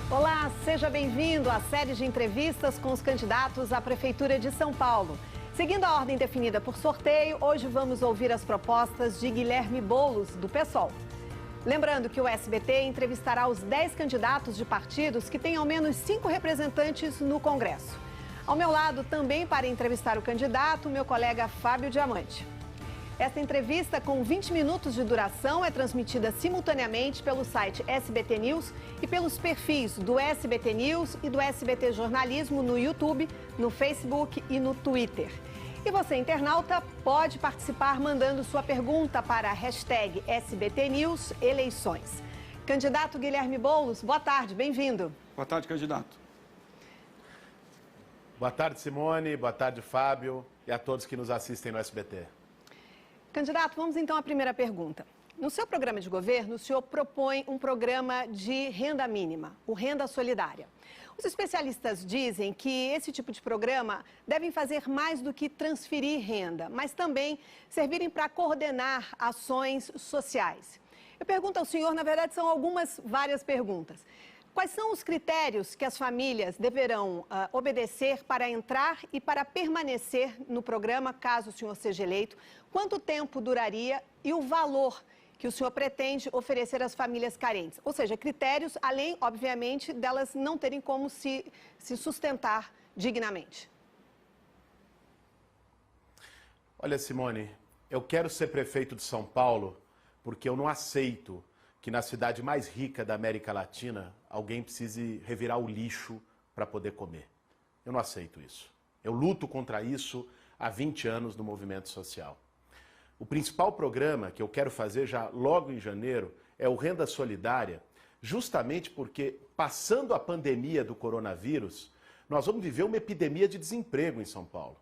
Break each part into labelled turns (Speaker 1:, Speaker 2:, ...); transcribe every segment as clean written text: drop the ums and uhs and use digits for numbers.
Speaker 1: Olá, seja bem-vindo à série de entrevistas com os candidatos à Prefeitura de São Paulo. Seguindo a ordem definida por sorteio, hoje vamos ouvir as propostas de Guilherme Boulos, do PSOL. Lembrando que o SBT entrevistará os 10 candidatos de partidos que têm ao menos 5 representantes no Congresso. Ao meu lado, também para entrevistar o candidato, meu colega Fábio Diamante. Esta entrevista, com 20 minutos de duração, é transmitida simultaneamente pelo site SBT News e pelos perfis do SBT News e do SBT Jornalismo no YouTube, no Facebook e no Twitter. E você, internauta, pode participar mandando sua pergunta para a hashtag SBT News Eleições. Candidato Guilherme Boulos, boa tarde, bem-vindo.
Speaker 2: Boa tarde, candidato.
Speaker 3: Boa tarde, Simone, boa tarde, Fábio, e a todos que nos assistem no SBT.
Speaker 1: Candidato, vamos então à primeira pergunta. No seu programa de governo, o senhor propõe um programa de renda mínima, o Renda Solidária. Os especialistas dizem que esse tipo de programa devem fazer mais do que transferir renda, mas também servirem para coordenar ações sociais. Eu pergunto ao senhor, na verdade são várias perguntas. Quais são os critérios que as famílias deverão obedecer para entrar e para permanecer no programa, caso o senhor seja eleito? Quanto tempo duraria e o valor que o senhor pretende oferecer às famílias carentes? Ou seja, critérios além, obviamente, delas não terem como se sustentar dignamente.
Speaker 3: Olha, Simone, eu quero ser prefeito de São Paulo porque eu não aceito que na cidade mais rica da América Latina alguém precise revirar o lixo para poder comer. Eu não aceito isso. Eu luto contra isso há 20 anos no movimento social. O principal programa que eu quero fazer já logo em janeiro é o Renda Solidária, justamente porque, passando a pandemia do coronavírus, nós vamos viver uma epidemia de desemprego em São Paulo.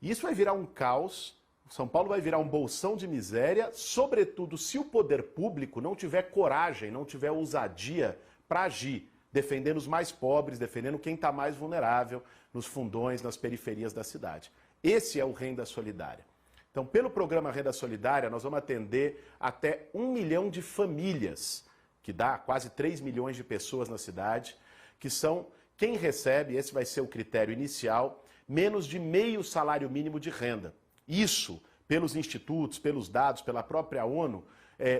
Speaker 3: E isso vai virar um caos. São Paulo vai virar um bolsão de miséria, sobretudo se o poder público não tiver coragem, não tiver ousadia para agir, defendendo os mais pobres, defendendo quem está mais vulnerável nos fundões, nas periferias da cidade. Esse é o Renda Solidária. Então, pelo programa Renda Solidária, nós vamos atender até 1 milhão de famílias, que dá quase 3 milhões de pessoas na cidade, que são quem recebe, esse vai ser o critério inicial, menos de meio salário mínimo de renda. Isso, pelos institutos, pelos dados, pela própria ONU,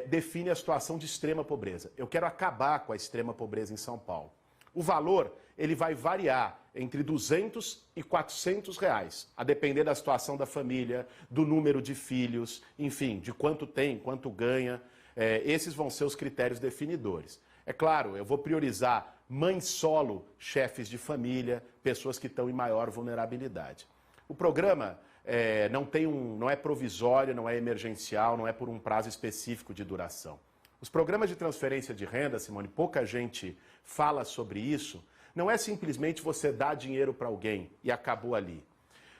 Speaker 3: define a situação de extrema pobreza. Eu quero acabar com a extrema pobreza em São Paulo. O valor, ele vai variar entre R$200 e R$400, a depender da situação da família, do número de filhos, enfim, de quanto tem, quanto ganha. Esses vão ser os critérios definidores. É claro, eu vou priorizar mães solo, chefes de família, pessoas que estão em maior vulnerabilidade. O programa não é provisório, não é emergencial, não é por um prazo específico de duração. Os programas de transferência de renda, Simone, pouca gente fala sobre isso, não é simplesmente você dar dinheiro para alguém e acabou ali.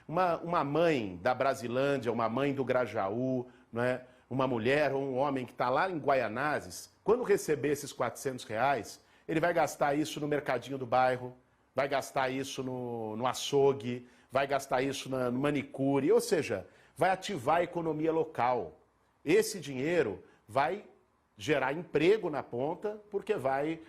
Speaker 3: Uma mãe da Brasilândia, uma mãe do Grajaú, não é? Uma mulher ou um homem que está lá em Guaianazes, quando receber esses R$400, ele vai gastar isso no mercadinho do bairro, vai gastar isso no açougue, vai gastar isso no manicure, ou seja, vai ativar a economia local. Esse dinheiro vai gerar emprego na ponta, porque vai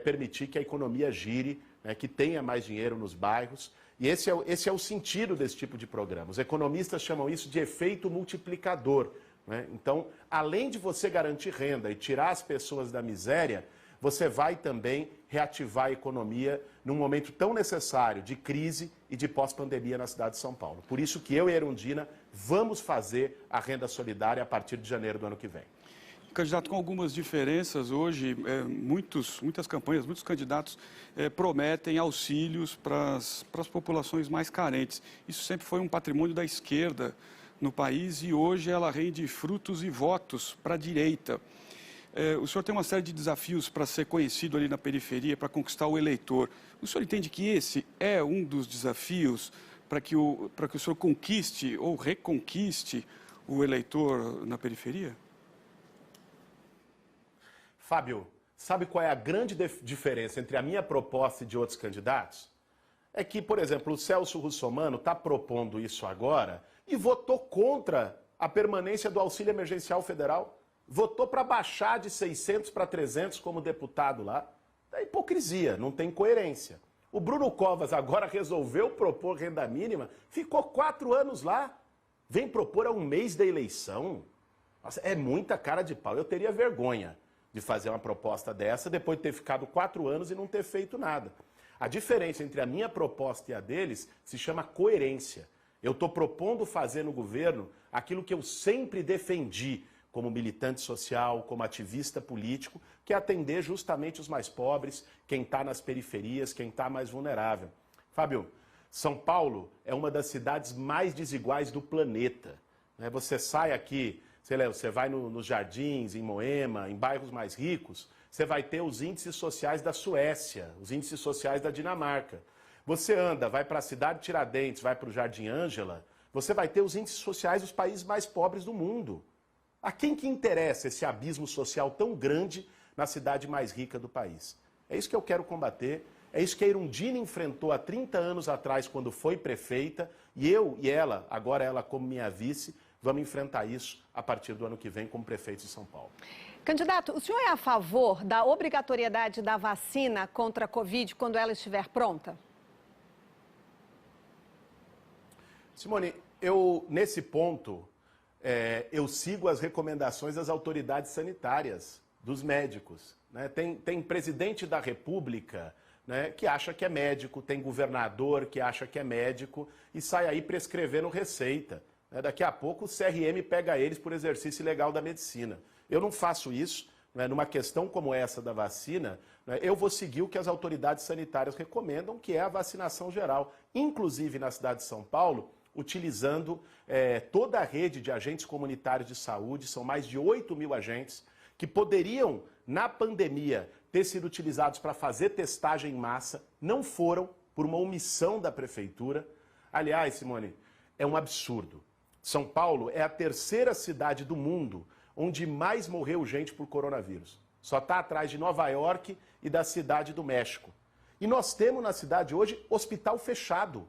Speaker 3: permitir que a economia gire, né, que tenha mais dinheiro nos bairros. E esse é o sentido desse tipo de programa. Os economistas chamam isso de efeito multiplicador, né? Então, além de você garantir renda e tirar as pessoas da miséria, você vai também reativar a economia num momento tão necessário de crise e de pós-pandemia na cidade de São Paulo. Por isso que eu e a Erundina vamos fazer a renda solidária a partir de janeiro do ano que vem.
Speaker 2: Candidato, com algumas diferenças, hoje muitas campanhas, muitos candidatos prometem auxílios para as populações mais carentes. Isso sempre foi um patrimônio da esquerda no país e hoje ela rende frutos e votos para a direita. O senhor tem uma série de desafios para ser conhecido ali na periferia, para conquistar o eleitor. O senhor entende que esse é um dos desafios para que o senhor conquiste ou reconquiste o eleitor na periferia?
Speaker 3: Fábio, sabe qual é a grande diferença entre a minha proposta e de outros candidatos? É que, por exemplo, o Celso Russomano está propondo isso agora e votou contra a permanência do auxílio emergencial federal. Votou para baixar de 600 para 300 como deputado lá. É hipocrisia, não tem coerência. O Bruno Covas agora resolveu propor renda mínima, ficou 4 anos lá, vem propor a um mês da eleição. Nossa, é muita cara de pau. Eu teria vergonha de fazer uma proposta dessa depois de ter ficado 4 anos e não ter feito nada. A diferença entre a minha proposta e a deles se chama coerência. Eu estou propondo fazer no governo aquilo que eu sempre defendi como militante social, como ativista político, que é atender justamente os mais pobres, quem está nas periferias, quem está mais vulnerável. Fábio, São Paulo é uma das cidades mais desiguais do planeta. Você sai aqui, você vai nos Jardins, em Moema, em bairros mais ricos, você vai ter os índices sociais da Suécia, os índices sociais da Dinamarca. Você anda, vai para a cidade de Tiradentes, vai para o Jardim Ângela, você vai ter os índices sociais dos países mais pobres do mundo. A quem que interessa esse abismo social tão grande na cidade mais rica do país? É isso que eu quero combater, é isso que a Erundina enfrentou há 30 anos atrás quando foi prefeita, e eu e ela, agora ela como minha vice, vamos enfrentar isso a partir do ano que vem como prefeito de São Paulo.
Speaker 1: Candidato, o senhor é a favor da obrigatoriedade da vacina contra a Covid quando ela estiver pronta?
Speaker 3: Simone, nesse ponto, eu sigo as recomendações das autoridades sanitárias, dos médicos. Né? Tem presidente da República, né, que acha que é médico, tem governador que acha que é médico e sai aí prescrevendo receita. Né? Daqui a pouco o CRM pega eles por exercício ilegal da medicina. Eu não faço isso. Né? Numa questão como essa da vacina, né, eu vou seguir o que as autoridades sanitárias recomendam, que é a vacinação geral. Inclusive na cidade de São Paulo, utilizando toda a rede de agentes comunitários de saúde, são mais de 8 mil agentes, que poderiam, na pandemia, ter sido utilizados para fazer testagem em massa, não foram, por uma omissão da prefeitura. Aliás, Simone, é um absurdo. São Paulo é a 3ª cidade do mundo onde mais morreu gente por coronavírus. Só está atrás de Nova York e da Cidade do México. E nós temos na cidade hoje hospital fechado.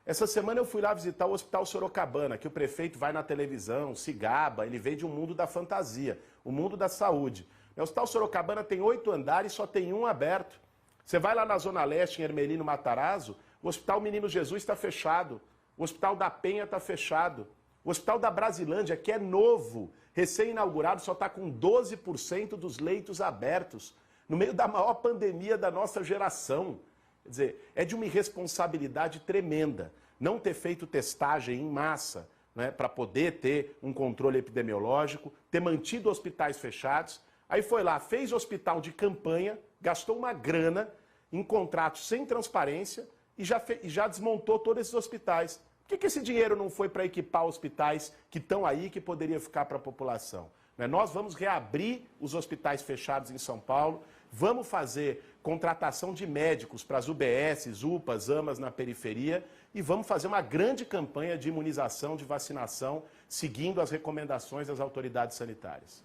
Speaker 3: Essa semana eu fui lá visitar o Hospital Sorocabana, que o prefeito vai na televisão, se gaba, ele vem de um mundo da fantasia, o mundo da saúde. O Hospital Sorocabana tem 8 andares e só tem um aberto. Você vai lá na Zona Leste, em Hermelino Matarazzo, o Hospital Menino Jesus está fechado, o Hospital da Penha está fechado, o Hospital da Brasilândia, que é novo, recém-inaugurado, só está com 12% dos leitos abertos, no meio da maior pandemia da nossa geração. Quer dizer, é de uma irresponsabilidade tremenda não ter feito testagem em massa, né, para poder ter um controle epidemiológico, ter mantido hospitais fechados. Aí foi lá, fez hospital de campanha, gastou uma grana em contratos sem transparência e já desmontou todos esses hospitais. Por que esse dinheiro não foi para equipar hospitais que estão aí, que poderia ficar para a população? Né? Nós vamos reabrir os hospitais fechados em São Paulo, vamos fazer contratação de médicos para as UBSs, UPAs, AMAs na periferia e vamos fazer uma grande campanha de imunização, de vacinação, seguindo as recomendações das autoridades sanitárias.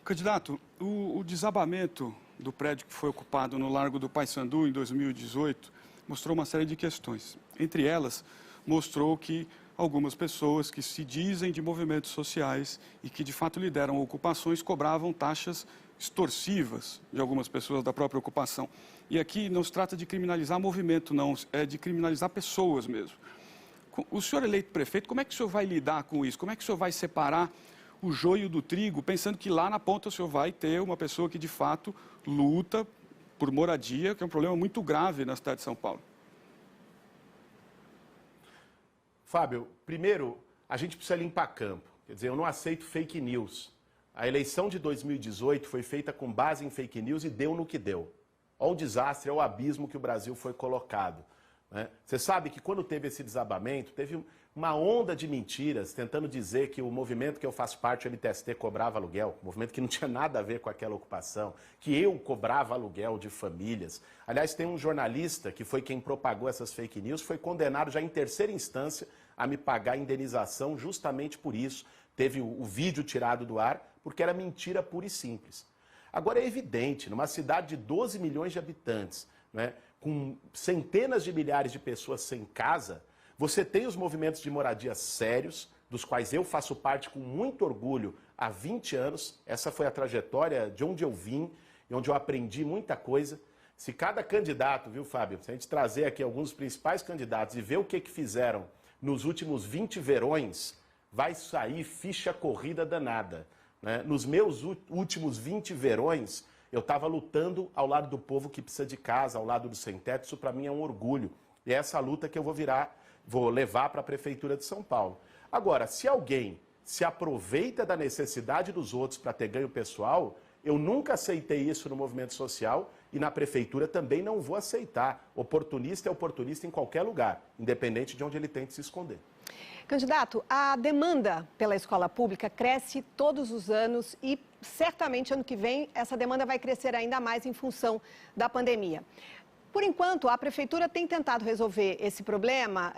Speaker 2: Candidato, o desabamento do prédio que foi ocupado no Largo do Paissandu em 2018 mostrou uma série de questões. Entre elas, mostrou que algumas pessoas que se dizem de movimentos sociais e que de fato lideram ocupações cobravam taxas extorsivas de algumas pessoas da própria ocupação. E aqui não se trata de criminalizar movimento, não, é de criminalizar pessoas mesmo. O senhor eleito prefeito, como é que o senhor vai lidar com isso? Como é que o senhor vai separar o joio do trigo, pensando que lá na ponta o senhor vai ter uma pessoa que de fato luta por moradia, que é um problema muito grave na cidade de São Paulo?
Speaker 3: Fábio, primeiro, a gente precisa limpar campo. Quer dizer, eu não aceito fake news. A eleição de 2018 foi feita com base em fake news e deu no que deu. Olha o desastre, olha o abismo que o Brasil foi colocado. Né? Você sabe que quando teve esse desabamento, teve uma onda de mentiras tentando dizer que o movimento que eu faço parte, o MTST, cobrava aluguel, um movimento que não tinha nada a ver com aquela ocupação, que eu cobrava aluguel de famílias. Aliás, tem um jornalista que foi quem propagou essas fake news, foi condenado já em 3ª instância a me pagar indenização justamente por isso. Teve o vídeo tirado do ar, porque era mentira pura e simples. Agora é evidente, numa cidade de 12 milhões de habitantes, né, com centenas de milhares de pessoas sem casa, você tem os movimentos de moradia sérios, dos quais eu faço parte com muito orgulho há 20 anos. Essa foi a trajetória de onde eu vim e onde eu aprendi muita coisa. Se cada candidato, viu, Fábio, se a gente trazer aqui alguns dos principais candidatos e ver o que fizeram nos últimos 20 verões, vai sair ficha corrida danada, né? Nos meus últimos 20 verões, eu estava lutando ao lado do povo que precisa de casa, ao lado do sem-teto. Isso para mim é um orgulho. E é essa luta que eu vou levar para a Prefeitura de São Paulo. Agora, se alguém se aproveita da necessidade dos outros para ter ganho pessoal, eu nunca aceitei isso no movimento social e na Prefeitura também não vou aceitar. Oportunista é oportunista em qualquer lugar, independente de onde ele tente se esconder.
Speaker 1: Candidato, a demanda pela escola pública cresce todos os anos e certamente ano que vem essa demanda vai crescer ainda mais em função da pandemia. Por enquanto, a Prefeitura tem tentado resolver esse problema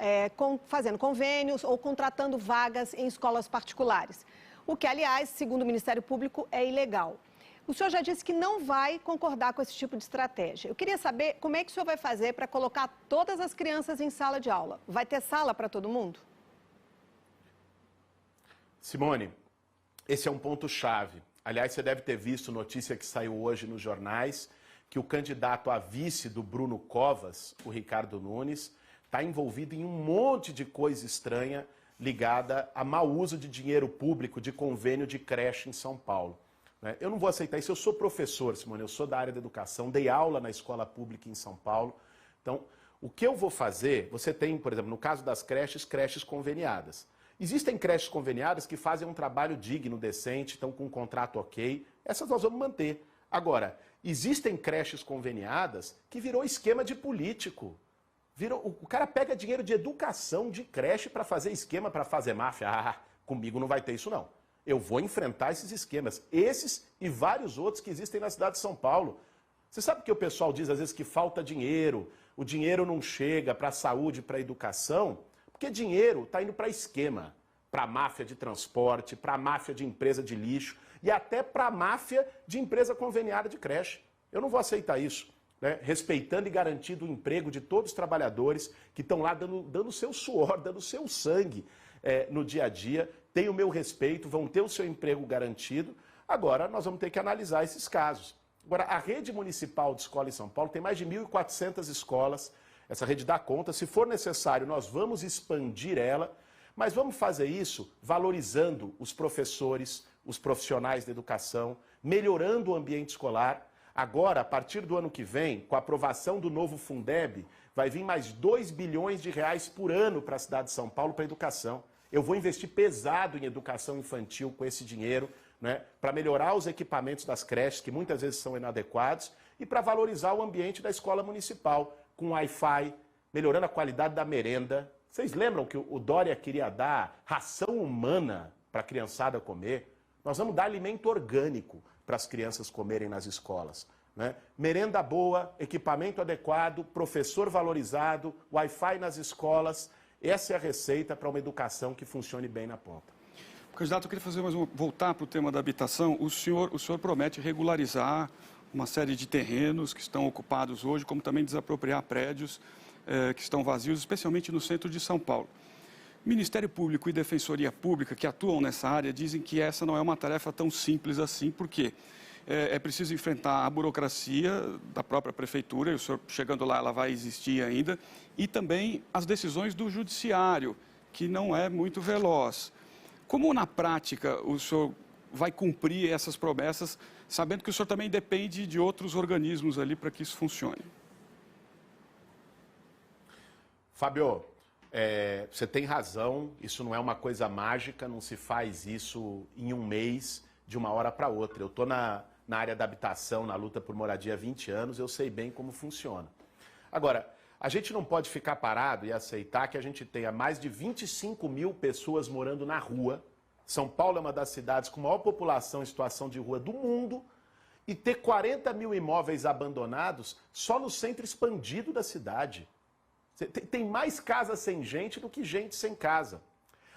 Speaker 1: fazendo convênios ou contratando vagas em escolas particulares, o que, aliás, segundo o Ministério Público, é ilegal. O senhor já disse que não vai concordar com esse tipo de estratégia. Eu queria saber como é que o senhor vai fazer para colocar todas as crianças em sala de aula. Vai ter sala para todo mundo?
Speaker 3: Simone, esse é um ponto-chave. Aliás, você deve ter visto notícia que saiu hoje nos jornais, que o candidato a vice do Bruno Covas, o Ricardo Nunes, está envolvido em um monte de coisa estranha ligada a mau uso de dinheiro público de convênio de creche em São Paulo. Eu não vou aceitar isso. Eu sou professor, Simone, eu sou da área da educação, dei aula na escola pública em São Paulo. Então, o que eu vou fazer, você tem, por exemplo, no caso das creches, creches conveniadas. Existem creches conveniadas que fazem um trabalho digno, decente, estão com um contrato ok. Essas nós vamos manter. Agora, existem creches conveniadas que virou esquema de político. O cara pega dinheiro de educação, de creche, para fazer esquema, para fazer máfia. Ah, comigo não vai ter isso, não. Eu vou enfrentar esses esquemas. Esses e vários outros que existem na cidade de São Paulo. Você sabe que o pessoal diz, às vezes, que falta dinheiro, o dinheiro não chega para a saúde, para a educação, porque dinheiro está indo para esquema, para a máfia de transporte, para a máfia de empresa de lixo e até para a máfia de empresa conveniada de creche. Eu não vou aceitar isso, né? Respeitando e garantindo o emprego de todos os trabalhadores que estão lá dando o seu suor, dando o seu sangue no dia a dia, têm o meu respeito, vão ter o seu emprego garantido. Agora, nós vamos ter que analisar esses casos. Agora, a rede municipal de escola em São Paulo tem mais de 1.400 escolas. Essa rede dá conta. Se for necessário, nós vamos expandir ela, mas vamos fazer isso valorizando os professores, os profissionais da educação, melhorando o ambiente escolar. Agora, a partir do ano que vem, com a aprovação do novo Fundeb, vai vir mais 2 bilhões de reais por ano para a cidade de São Paulo para a educação. Eu vou investir pesado em educação infantil com esse dinheiro, né, para melhorar os equipamentos das creches, que muitas vezes são inadequados, e para valorizar o ambiente da escola municipal, com Wi-Fi, melhorando a qualidade da merenda. Vocês lembram que o Dória queria dar ração humana para a criançada comer? Nós vamos dar alimento orgânico para as crianças comerem nas escolas, né? Merenda boa, equipamento adequado, professor valorizado, Wi-Fi nas escolas. Essa é a receita para uma educação que funcione bem na ponta.
Speaker 2: Candidato, eu queria voltar para o tema da habitação. O senhor promete regularizar uma série de terrenos que estão ocupados hoje, como também desapropriar prédios que estão vazios, especialmente no centro de São Paulo. Ministério Público e Defensoria Pública, que atuam nessa área, dizem que essa não é uma tarefa tão simples assim, porque é preciso enfrentar a burocracia da própria Prefeitura, e o senhor chegando lá, ela vai existir ainda, e também as decisões do Judiciário, que não é muito veloz. Como, na prática, o senhor vai cumprir essas promessas, sabendo que o senhor também depende de outros organismos ali para que isso funcione?
Speaker 3: Fábio, você tem razão, isso não é uma coisa mágica, não se faz isso em um mês, de uma hora para outra. Eu estou na área da habitação, na luta por moradia há 20 anos, eu sei bem como funciona. Agora, a gente não pode ficar parado e aceitar que a gente tenha mais de 25 mil pessoas morando na rua. São Paulo é uma das cidades com maior população em situação de rua do mundo, e ter 40 mil imóveis abandonados só no centro expandido da cidade. Tem mais casa sem gente do que gente sem casa.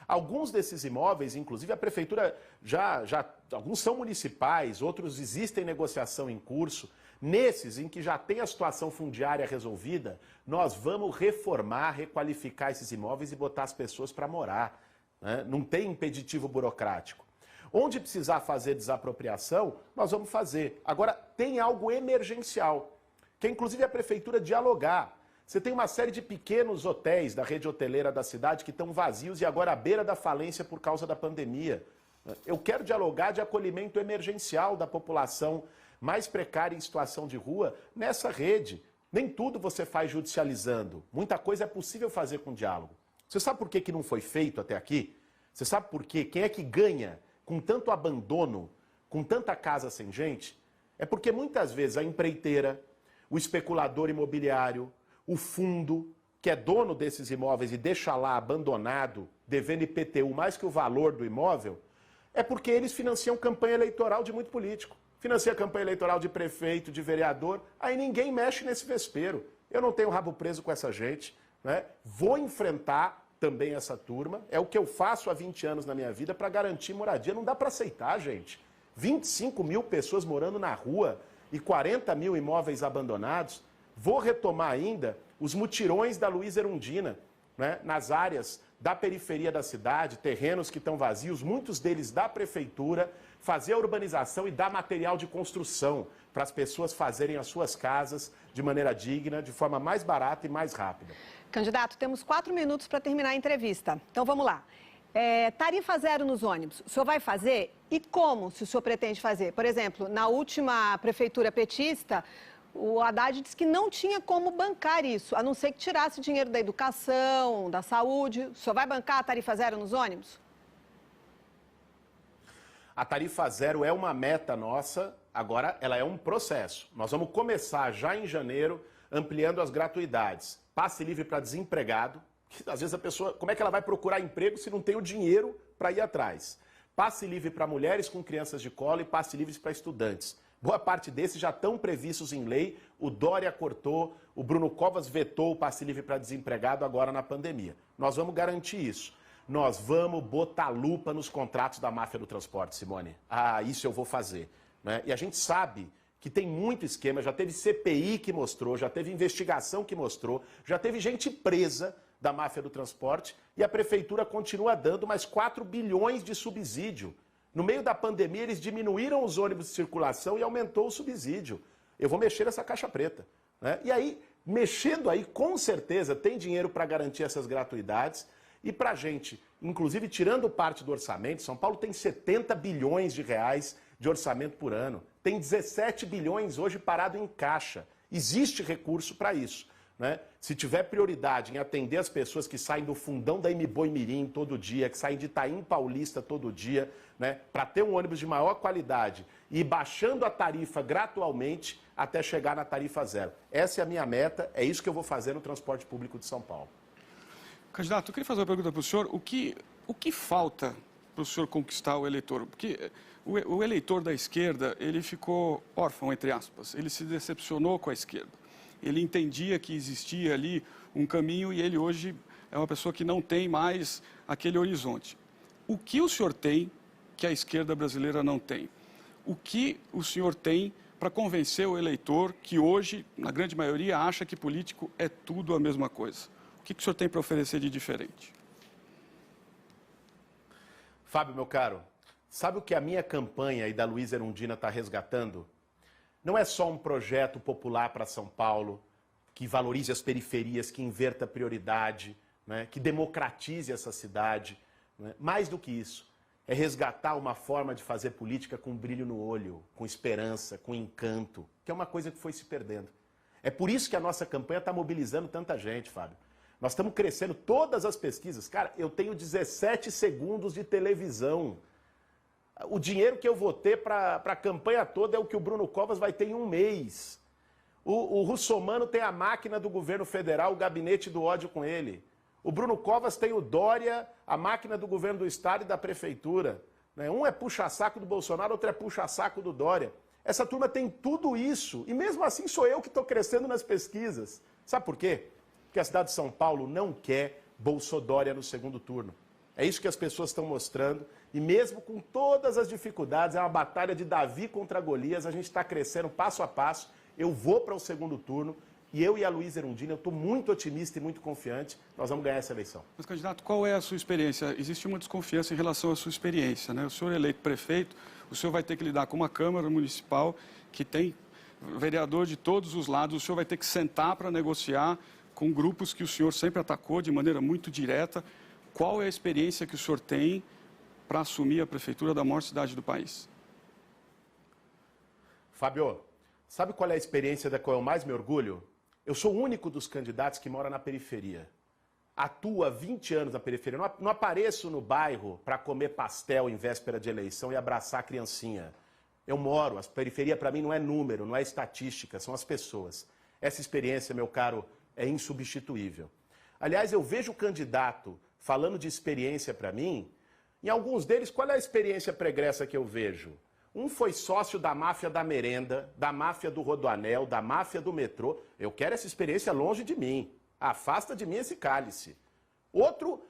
Speaker 3: Alguns desses imóveis, inclusive a Prefeitura, alguns são municipais, outros existem negociação em curso. Nesses, em que já tem a situação fundiária resolvida, nós vamos reformar, requalificar esses imóveis e botar as pessoas para morar, né? Não tem impeditivo burocrático. Onde precisar fazer desapropriação, nós vamos fazer. Agora, tem algo emergencial, que é inclusive a prefeitura dialogar. Você tem uma série de pequenos hotéis da rede hoteleira da cidade que estão vazios e agora à beira da falência por causa da pandemia. Eu quero dialogar de acolhimento emergencial da população mais precária em situação de rua nessa rede. Nem tudo você faz judicializando. Muita coisa é possível fazer com diálogo. Você sabe por que não foi feito até aqui? Você sabe por quê? Quem é que ganha com tanto abandono, com tanta casa sem gente? É porque muitas vezes a empreiteira, o especulador imobiliário, o fundo, que é dono desses imóveis e deixa lá abandonado, devendo IPTU mais que o valor do imóvel, é porque eles financiam campanha eleitoral de muito político. Financia campanha eleitoral de prefeito, de vereador, aí ninguém mexe nesse vespeiro. Eu não tenho rabo preso com essa gente, né? Vou enfrentar também essa turma, é o que eu faço há 20 anos na minha vida para garantir moradia. Não dá para aceitar, gente. 25 mil pessoas morando na rua e 40 mil imóveis abandonados. Vou retomar ainda os mutirões da Luiza Erundina, né, nas áreas da periferia da cidade, terrenos que estão vazios, muitos deles da prefeitura, fazer a urbanização e dar material de construção para as pessoas fazerem as suas casas de maneira digna, de forma mais barata e mais rápida.
Speaker 1: Candidato, temos 4 minutos para terminar a entrevista. Então vamos lá. Tarifa zero nos ônibus, o senhor vai fazer? E como, se o senhor pretende fazer? Por exemplo, na última prefeitura petista, o Haddad disse que não tinha como bancar isso, a não ser que tirasse dinheiro da educação, da saúde. O senhor vai bancar a tarifa zero nos ônibus?
Speaker 3: A tarifa zero é uma meta nossa, agora ela é um processo. Nós vamos começar já em janeiro ampliando as gratuidades. Passe livre para desempregado, que às vezes a pessoa, como é que ela vai procurar emprego se não tem o dinheiro para ir atrás? Passe livre para mulheres com crianças de colo e passe livres para estudantes. Boa parte desses já estão previstos em lei, o Dória cortou, o Bruno Covas vetou o passe livre para desempregado agora na pandemia. Nós vamos garantir isso. Nós vamos botar lupa nos contratos da máfia do transporte, Simone. Ah, isso eu vou fazer, né? E a gente sabe que tem muito esquema, já teve CPI que mostrou, já teve investigação que mostrou, já teve gente presa da máfia do transporte e a prefeitura continua dando mais 4 bilhões de subsídio. No meio da pandemia, eles diminuíram os ônibus de circulação e aumentou o subsídio. Eu vou mexer nessa caixa preta, né? E aí, mexendo aí, com certeza, tem dinheiro para garantir essas gratuidades. E para a gente, inclusive tirando parte do orçamento, São Paulo tem 70 bilhões de reais de orçamento por ano. Tem 17 bilhões hoje parado em caixa. Existe recurso para isso, né? Se tiver prioridade em atender as pessoas que saem do fundão da Mboi Mirim todo dia, que saem de Itaim Paulista todo dia, né, para ter um ônibus de maior qualidade e ir baixando a tarifa gradualmente até chegar na tarifa zero. Essa é a minha meta, é isso que eu vou fazer no transporte público de São Paulo.
Speaker 2: Candidato, eu queria fazer uma pergunta para o senhor. O que falta para o senhor conquistar o eleitor? Porque o eleitor da esquerda, ele ficou órfão, entre aspas. Ele se decepcionou com a esquerda. Ele entendia que existia ali um caminho e ele hoje é uma pessoa que não tem mais aquele horizonte. O que o senhor tem que a esquerda brasileira não tem? O que o senhor tem para convencer o eleitor que hoje, na grande maioria, acha que político é tudo a mesma coisa? O que o senhor tem para oferecer de diferente?
Speaker 3: Fábio, meu caro, sabe o que a minha campanha e da Luiza Erundina está resgatando? Não é só um projeto popular para São Paulo, que valorize as periferias, que inverta prioridade, né, que democratize essa cidade. Né? Mais do que isso, é resgatar uma forma de fazer política com brilho no olho, com esperança, com encanto, que é uma coisa que foi se perdendo. É por isso que a nossa campanha está mobilizando tanta gente, Fábio. Nós estamos crescendo todas as pesquisas. Cara, eu tenho 17 segundos de televisão. O dinheiro que eu vou ter para a campanha toda é o que o Bruno Covas vai ter em um mês. O Russomano tem a máquina do governo federal, o gabinete do ódio com ele. O Bruno Covas tem o Dória, a máquina do governo do estado e da prefeitura. Né? Um é puxa-saco do Bolsonaro, outro é puxa-saco do Dória. Essa turma tem tudo isso. E mesmo assim sou eu que estou crescendo nas pesquisas. Sabe por quê? Porque a cidade de São Paulo não quer Bolsodória no segundo turno. É isso que as pessoas estão mostrando. E mesmo com todas as dificuldades, é uma batalha de Davi contra Golias, a gente está crescendo passo a passo. Eu vou para o segundo turno e eu e a Luiza Erundina, eu estou muito otimista e muito confiante, nós vamos ganhar essa eleição.
Speaker 2: Mas, candidato, qual é a sua experiência? Existe uma desconfiança em relação à sua experiência, né? O senhor é eleito prefeito, o senhor vai ter que lidar com uma Câmara Municipal que tem vereador de todos os lados, o senhor vai ter que sentar para negociar com grupos que o senhor sempre atacou de maneira muito direta. Qual é a experiência que o senhor tem para assumir a prefeitura da maior cidade do país?
Speaker 3: Fábio, sabe qual é a experiência da qual eu mais me orgulho? Eu sou o único dos candidatos que mora na periferia. Atuo há 20 anos na periferia. Não apareço no bairro para comer pastel em véspera de eleição e abraçar a criancinha. Eu moro, a periferia para mim não é número, não é estatística, são as pessoas. Essa experiência, meu caro, é insubstituível. Aliás, eu vejo o candidato falando de experiência para mim, em alguns deles, qual é a experiência pregressa que eu vejo? Um foi sócio da máfia da merenda, da máfia do rodoanel, da máfia do metrô. Eu quero essa experiência longe de mim. Afasta de mim esse cálice. Outro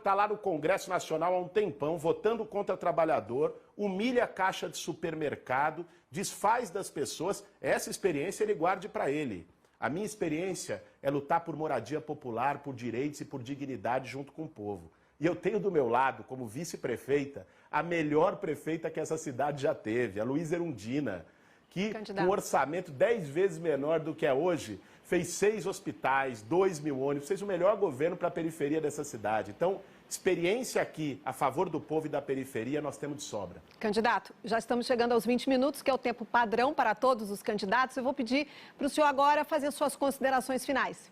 Speaker 3: tá lá no Congresso Nacional há um tempão, votando contra o trabalhador, humilha a caixa de supermercado, desfaz das pessoas. Essa experiência ele guarde para ele. A minha experiência é lutar por moradia popular, por direitos e por dignidade junto com o povo. E eu tenho do meu lado, como vice-prefeita, a melhor prefeita que essa cidade já teve, a Luísa Erundina, que com um orçamento 10 vezes menor do que é hoje, fez 6 hospitais, 2.000 ônibus, fez o melhor governo para a periferia dessa cidade. Então, experiência aqui a favor do povo e da periferia nós temos de sobra.
Speaker 1: Candidato, já estamos chegando aos 20 minutos, que é o tempo padrão para todos os candidatos. Eu vou pedir para o senhor agora fazer suas considerações finais.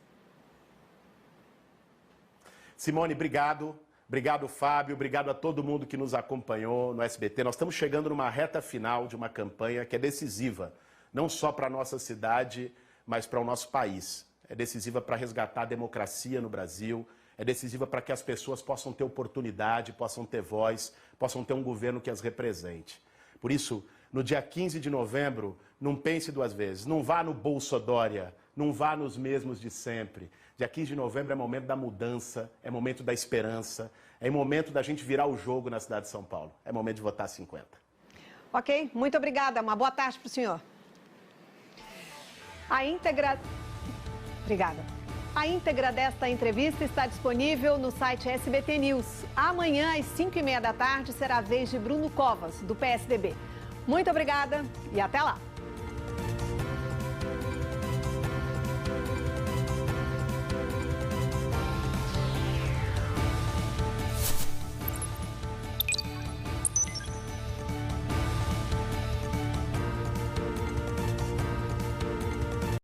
Speaker 3: Simone, obrigado. Obrigado, Fábio. Obrigado a todo mundo que nos acompanhou no SBT. Nós estamos chegando numa reta final de uma campanha que é decisiva, não só para a nossa cidade, mas para o nosso país. É decisiva para resgatar a democracia no Brasil, é decisiva para que as pessoas possam ter oportunidade, possam ter voz, possam ter um governo que as represente. Por isso, no dia 15 de novembro, não pense 2 vezes, não vá no Bolsodória, não vá nos mesmos de sempre. Dia 15 de novembro é momento da mudança, é momento da esperança, é momento da gente virar o jogo na cidade de São Paulo. É momento de votar 50.
Speaker 1: Ok, muito obrigada. Uma boa tarde para o senhor. Obrigada. A íntegra desta entrevista está disponível no site SBT News. Amanhã, às 5h30 da tarde, será a vez de Bruno Covas, do PSDB. Muito obrigada e até lá.